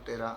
13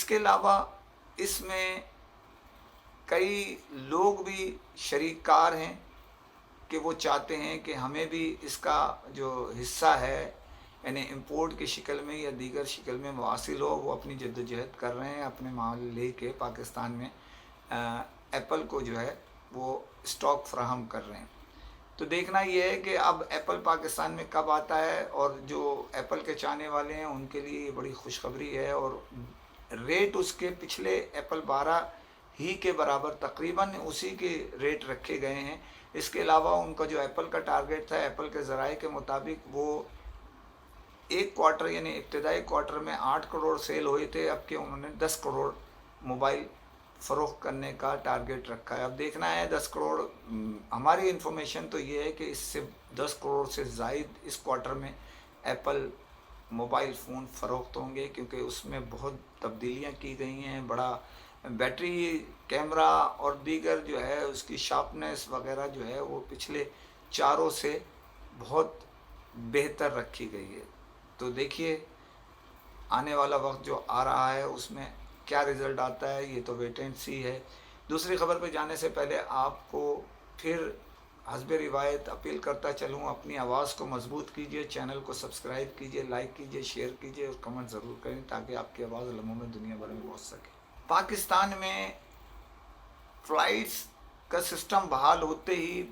اس کے علاوہ اس میں کئی لوگ بھی شریک کار ہیں کہ وہ چاہتے ہیں کہ ہمیں بھی اس کا جو حصہ ہے یعنی امپورٹ کی شکل میں یا دیگر شکل میں حاصل ہو. وہ اپنی جد و جہد کر رہے ہیں اپنے مال لے کے پاکستان میں ایپل کو جو ہے وہ اسٹاک فراہم کر رہے ہیں. تو دیکھنا یہ ہے کہ اب ایپل پاکستان میں کب آتا ہے، اور جو ایپل کے چاہنے والے ہیں ان کے لیے یہ بڑی خوشخبری ہے. اور ریٹ اس کے پچھلے ایپل 12 ہی کے برابر تقریباً اسی کے ریٹ رکھے گئے ہیں. اس کے علاوہ ان کا جو ایپل کا ٹارگیٹ تھا، ایپل کے ذرائع کے مطابق وہ ایک کوارٹر یعنی ابتدائی کوارٹر میں 8 کروڑ سیل ہوئے تھے، اب کہ انہوں نے 10 کروڑ موبائل فروخت کرنے کا ٹارگیٹ رکھا ہے. اب دیکھنا ہے 10 کروڑ، ہماری انفارمیشن تو یہ ہے کہ اس سے 10 کروڑ سے زائد اس کوارٹر میں ایپل موبائل فون فروخت ہوں گے، کیونکہ اس میں بہت تبدیلیاں کی گئی ہیں. بڑا بیٹری، کیمرہ اور دیگر جو ہے اس کی شارپنیس وغیرہ جو ہے وہ پچھلے 4 سے بہت بہتر رکھی گئی ہے. تو دیکھیے آنے والا وقت جو آ رہا ہے اس میں کیا رزلٹ آتا ہے، یہ تو ویٹ اینڈ سی ہے. دوسری خبر پہ جانے سے پہلے آپ کو پھر حسب روایت اپیل کرتا چلوں، اپنی آواز کو مضبوط کیجئے، چینل کو سبسکرائب کیجئے، لائک کیجئے، شیئر کیجئے اور کمنٹ ضرور کریں تاکہ آپ کی آواز لمحوں میں دنیا بھر میں پہنچ سکے. پاکستان میں فلائٹس کا سسٹم بحال ہوتے ہی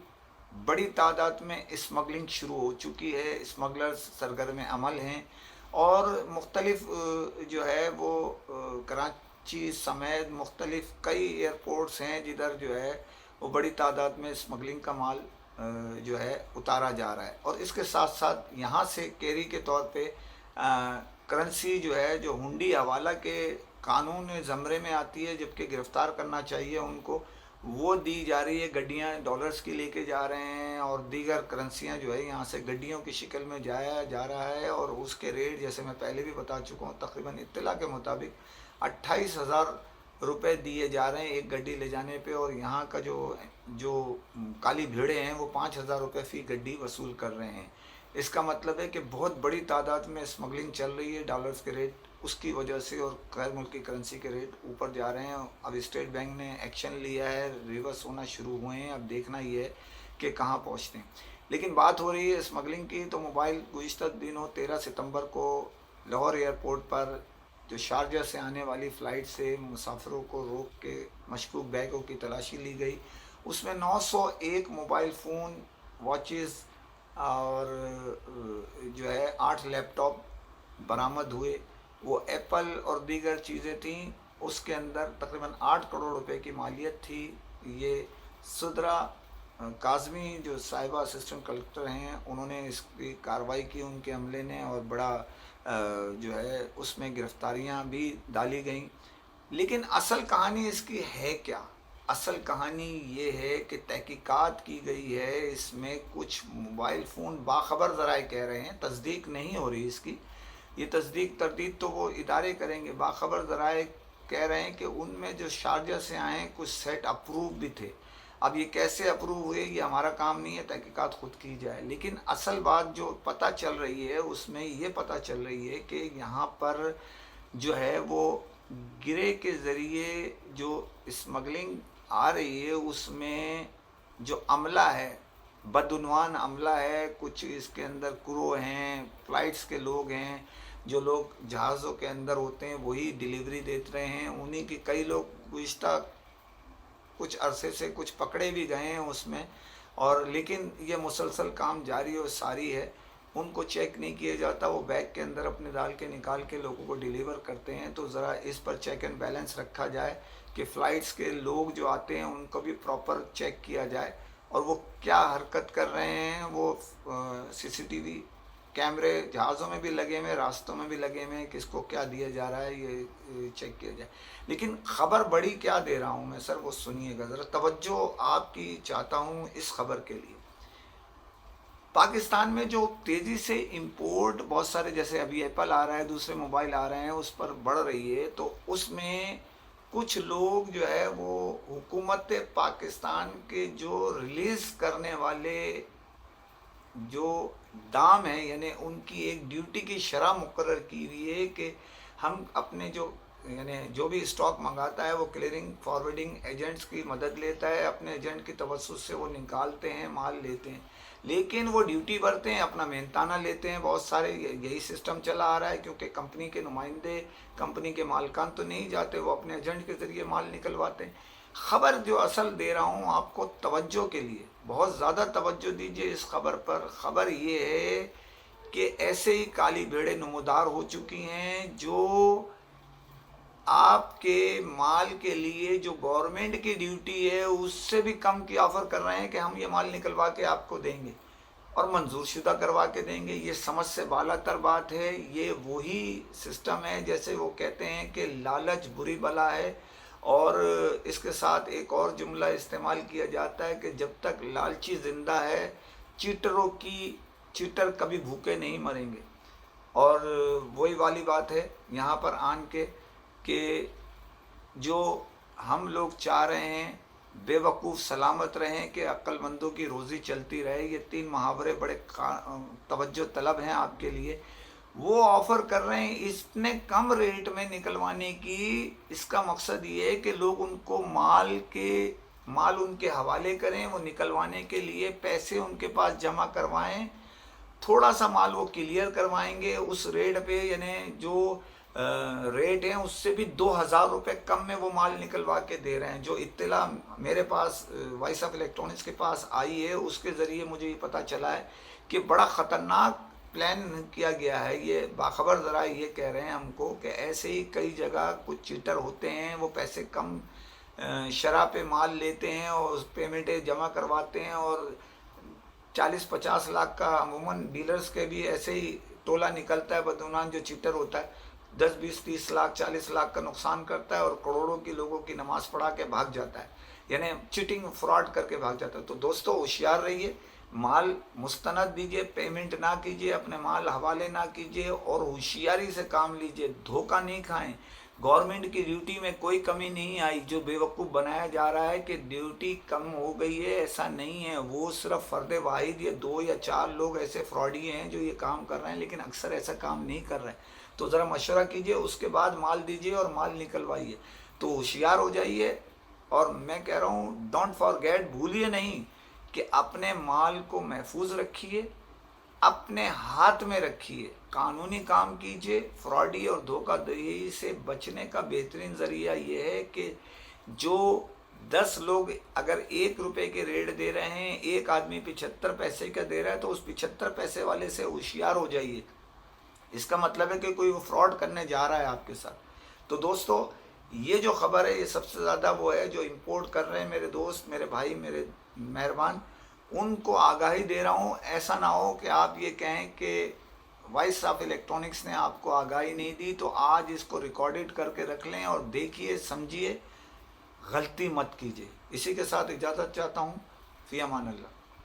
بڑی تعداد میں اسمگلنگ شروع ہو چکی ہے. اسمگلرز سرگرم عمل ہیں اور مختلف جو ہے وہ کراچی سمیت مختلف کئی ایئرپورٹس ہیں جدھر جو ہے وہ بڑی تعداد میں اسمگلنگ کا مال جو ہے اتارا جا رہا ہے. اور اس کے ساتھ ساتھ یہاں سے کیری کے طور پہ کرنسی جو ہے جو ہنڈی حوالہ کے قانون زمرے میں آتی ہے، جبکہ گرفتار کرنا چاہیے ان کو، وہ دی جا رہی ہے. گڈیاں ڈالرز کی لے کے جا رہے ہیں اور دیگر کرنسیاں جو ہے یہاں سے گڈیوں کی شکل میں جایا جا رہا ہے. اور اس کے ریٹ جیسے میں پہلے بھی بتا چکا ہوں، تقریباً اطلاع کے مطابق 28,000 روپے دیے جا رہے ہیں ایک گڈی لے جانے پہ. اور یہاں کا جو کالی بھیڑے ہیں وہ 5,000 روپے فی گڈی وصول کر رہے ہیں. اس کا مطلب ہے کہ بہت بڑی تعداد میں اسمگلنگ چل رہی ہے. ڈالرز کے ریٹ اس کی وجہ سے اور غیر ملکی کرنسی کے ریٹ اوپر جا رہے ہیں. اب اسٹیٹ بینک نے ایکشن لیا ہے، ریورس ہونا شروع ہوئے ہیں. اب دیکھنا یہ ہے کہ کہاں پہنچتے ہیں. لیکن بات ہو رہی ہے اسمگلنگ کی، تو موبائل گزشتہ دنوں 13 ستمبر کو لاہور ایئرپورٹ پر جو شارجہ سے آنے والی فلائٹ سے مسافروں کو روک کے مشکوک بیگوں کی تلاشی لی گئی. اس میں 901 موبائل فون، واچز اور جو ہے 8 لیپ ٹاپ برآمد ہوئے. وہ ایپل اور دیگر چیزیں تھیں. اس کے اندر تقریباً 8 کروڑ روپے کی مالیت تھی. یہ سدرا کاظمی جو صاحبہ اسسٹنٹ کلکٹر ہیں انہوں نے اس کی کارروائی کی، ان کے عملے نے، اور بڑا جو ہے اس میں گرفتاریاں بھی ڈالی گئیں. لیکن اصل کہانی اس کی ہے کیا؟ اصل کہانی یہ ہے کہ تحقیقات کی گئی ہے. اس میں کچھ موبائل فون باخبر ذرائع کہہ رہے ہیں، تصدیق نہیں ہو رہی اس کی، یہ تصدیق تردید تو وہ ادارے کریں گے. باخبر ذرائع کہہ رہے ہیں کہ ان میں جو شارجہ سے آئے ہیں کچھ سیٹ اپروو بھی تھے. اب یہ کیسے اپروو ہوئے یہ ہمارا کام نہیں ہے، تحقیقات خود کی جائے. لیکن اصل بات جو پتہ چل رہی ہے اس میں یہ پتہ چل رہی ہے کہ یہاں پر جو ہے وہ گرے کے ذریعے جو اسمگلنگ آ رہی ہے اس میں جو عملہ ہے، بدعنوان عملہ ہے. کچھ اس کے اندر کرو ہیں، فلائٹس کے لوگ ہیں، جو لوگ جہازوں کے اندر ہوتے ہیں وہی ڈیلیوری دیتے رہے ہیں. انہی کے کئی لوگ گزشتہ کچھ عرصے سے کچھ پکڑے بھی گئے ہیں اس میں. اور لیکن یہ مسلسل کام جاری و ساری ہے. ان کو چیک نہیں کیا جاتا، وہ بیگ کے اندر اپنے ڈال کے نکال کے لوگوں کو ڈیلیور کرتے ہیں. تو ذرا اس پر چیک اینڈ بیلنس رکھا جائے کہ فلائٹس کے لوگ جو آتے ہیں ان کو بھی پراپر چیک کیا جائے اور وہ کیا حرکت کر رہے ہیں. وہ سی سی ٹی وی کیمرے جہازوں میں بھی لگے ہوئے، راستوں میں بھی لگے ہوئے، کس کو کیا دیا جا رہا ہے یہ چیک کیا جائے. لیکن خبر بڑی کیا دے رہا ہوں میں سر، وہ سنیے گا ذرا، توجہ آپ کی چاہتا ہوں اس خبر کے لیے. پاکستان میں جو تیزی سے امپورٹ بہت سارے، جیسے ابھی ایپل آ رہا ہے، دوسرے موبائل آ رہے ہیں، اس پر بڑھ رہی ہے. تو اس میں کچھ لوگ جو ہے وہ حکومت پاکستان کے جو ریلیز کرنے والے جو دام ہے، یعنی ان کی ایک ڈیوٹی کی شرح مقرر کی ہوئی ہے کہ ہم اپنے جو یعنی جو بھی اسٹاک منگاتا ہے وہ کلیئرنگ فارورڈنگ ایجنٹس کی مدد لیتا ہے، اپنے ایجنٹ کی توسط سے وہ نکالتے ہیں، مال لیتے ہیں، لیکن وہ ڈیوٹی بھرتے ہیں، اپنا محنتانہ لیتے ہیں، بہت سارے یہی سسٹم چلا آ رہا ہے، کیونکہ کمپنی کے نمائندے، کمپنی کے مالکان تو نہیں جاتے، وہ اپنے ایجنٹ کے ذریعے مال نکلواتے ہیں۔ خبر جو اصل دے رہا ہوں آپ کو توجہ کے لیے، بہت زیادہ توجہ دیجئے اس خبر پر۔ خبر یہ ہے کہ ایسے ہی کالی بھیڑیں نمودار ہو چکی ہیں جو آپ کے مال کے لیے جو گورنمنٹ کی ڈیوٹی ہے اس سے بھی کم کی آفر کر رہے ہیں کہ ہم یہ مال نکلوا کے آپ کو دیں گے اور منظور شدہ کروا کے دیں گے۔ یہ سمجھ سے بالا تر بات ہے۔ یہ وہی سسٹم ہے جیسے وہ کہتے ہیں کہ لالچ بری بلا ہے، اور اس کے ساتھ ایک اور جملہ استعمال کیا جاتا ہے کہ جب تک لالچی زندہ ہے چیٹر کبھی بھوکے نہیں مریں گے۔ اور وہی والی بات ہے یہاں پر آن کے کہ جو ہم لوگ چاہ رہے ہیں بے وقوف سلامت رہیں کہ عقل مندوں کی روزی چلتی رہے، یہ 3 محاورے بڑے توجہ طلب ہیں آپ کے لیے، وہ آفر کر رہے ہیں اتنے کم ریٹ میں نکلوانے کی۔ اس کا مقصد یہ ہے کہ لوگ ان کو مال ان کے حوالے کریں، وہ نکلوانے کے لیے پیسے ان کے پاس جمع کروائیں، تھوڑا سا مال وہ کلیئر کروائیں گے اس ریٹ پہ، یعنی جو ریٹ ہیں اس سے بھی 2000 روپے کم میں وہ مال نکلوا کے دے رہے ہیں۔ جو اطلاع میرے پاس وائس آف الیکٹرانکس کے پاس آئی ہے اس کے ذریعے مجھے یہ پتہ چلا ہے کہ بڑا خطرناک پلان کیا گیا ہے۔ یہ باخبر ذرائع یہ کہہ رہے ہیں ہم کو کہ ایسے ہی کئی جگہ کچھ چیٹر ہوتے ہیں، وہ پیسے کم شرح پہ مال لیتے ہیں اور پیمنٹیں جمع کرواتے ہیں، اور 40-50 لاکھ کا عموماً ڈیلرز کے بھی ایسے ہی ٹولہ نکلتا ہے بدعنوان جو چیٹر ہوتا ہے، 10-20-30 لاکھ 40 لاکھ کا نقصان کرتا ہے اور کروڑوں کی لوگوں کی نماز پڑھا کے بھاگ جاتا ہے، یعنی چیٹنگ فراڈ کر کے بھاگ جاتا ہے۔ تو دوستو ہوشیار رہیے، مال مستند دیجئے، پیمنٹ نہ کیجئے، اپنے مال حوالے نہ کیجئے، اور ہوشیاری سے کام لیجئے، دھوکہ نہیں کھائیں۔ گورنمنٹ کی ڈیوٹی میں کوئی کمی نہیں آئی، جو بے وقوف بنایا جا رہا ہے کہ ڈیوٹی کم ہو گئی ہے، ایسا نہیں ہے۔ وہ صرف فرد واحد یا 2 یا 4 لوگ ایسے فراڈی ہیں جو یہ کام کر رہے ہیں، لیکن اکثر ایسا کام نہیں کر رہے ہیں۔ تو ذرا مشورہ کیجئے، اس کے بعد مال دیجئے اور مال نکلوائیے، تو ہوشیار ہو جائیے۔ اور میں کہہ رہا ہوں ڈونٹ فارگیٹ، بھولیے نہیں کہ اپنے مال کو محفوظ رکھیے، اپنے ہاتھ میں رکھیے، قانونی کام کیجئے۔ فراڈی اور دھوکہ دہی سے بچنے کا بہترین ذریعہ یہ ہے کہ جو 10 لوگ اگر 1 روپے کے ریٹ دے رہے ہیں، ایک آدمی 75 پیسے کا دے رہا ہے، تو اس 75 پیسے والے سے ہوشیار ہو جائیے۔ اس کا مطلب ہے کہ کوئی وہ فراڈ کرنے جا رہا ہے آپ کے ساتھ۔ تو دوستو یہ جو خبر ہے یہ سب سے زیادہ وہ ہے جو امپورٹ کر رہے ہیں میرے دوست، میرے بھائی، میرے مہربان، ان کو آگاہی دے رہا ہوں۔ ایسا نہ ہو کہ آپ یہ کہیں کہ وائس آف الیکٹرانکس نے آپ کو آگاہی نہیں دی، تو آج اس کو ریکارڈڈ کر کے رکھ لیں اور دیکھیے، سمجھیے، غلطی مت کیجیے۔ اسی کے ساتھ اجازت چاہتا ہوں، فی امان اللہ۔